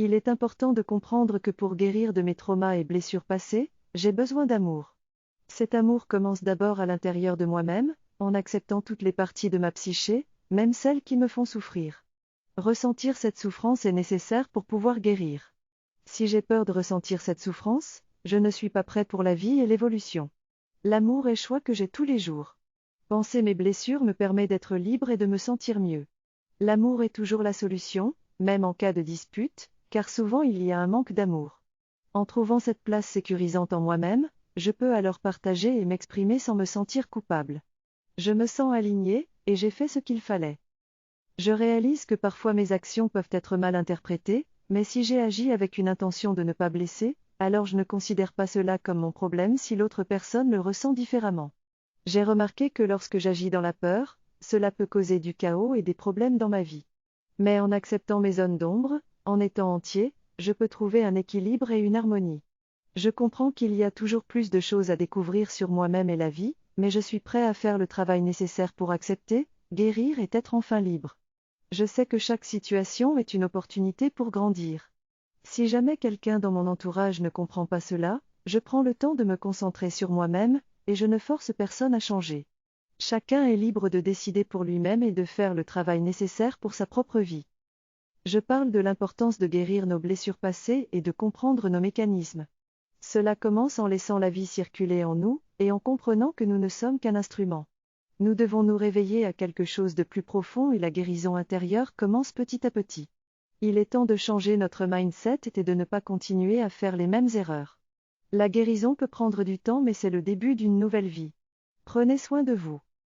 Il est important de comprendre que pour guérir de mes traumas et blessures passées, j'ai besoin d'amour. Cet amour commence d'abord à l'intérieur de moi-même, en acceptant toutes les parties de ma psyché, même celles qui me font souffrir. Ressentir cette souffrance est nécessaire pour pouvoir guérir. Si j'ai peur de ressentir cette souffrance, je ne suis pas prêt pour la vie et l'évolution. L'amour est choix que j'ai tous les jours. Penser mes blessures me permet d'être libre et de me sentir mieux. L'amour est toujours la solution, même en cas de dispute, car souvent il y a un manque d'amour. En trouvant cette place sécurisante en moi-même, je peux alors partager et m'exprimer sans me sentir coupable. Je me sens alignée, et j'ai fait ce qu'il fallait. Je réalise que parfois mes actions peuvent être mal interprétées, mais si j'ai agi avec une intention de ne pas blesser, alors je ne considère pas cela comme mon problème si l'autre personne le ressent différemment. J'ai remarqué que lorsque j'agis dans la peur, cela peut causer du chaos et des problèmes dans ma vie. Mais en acceptant mes zones d'ombre, en étant entier, je peux trouver un équilibre et une harmonie. Je comprends qu'il y a toujours plus de choses à découvrir sur moi-même et la vie, mais je suis prêt à faire le travail nécessaire pour accepter, guérir et être enfin libre. Je sais que chaque situation est une opportunité pour grandir. Si jamais quelqu'un dans mon entourage ne comprend pas cela, je prends le temps de me concentrer sur moi-même, et je ne force personne à changer. Chacun est libre de décider pour lui-même et de faire le travail nécessaire pour sa propre vie. Je parle de l'importance de guérir nos blessures passées et de comprendre nos mécanismes. Cela commence en laissant la vie circuler en nous, et en comprenant que nous ne sommes qu'un instrument. Nous devons nous réveiller à quelque chose de plus profond et la guérison intérieure commence petit à petit. Il est temps de changer notre mindset et de ne pas continuer à faire les mêmes erreurs. La guérison peut prendre du temps mais c'est le début d'une nouvelle vie. Prenez soin de vous.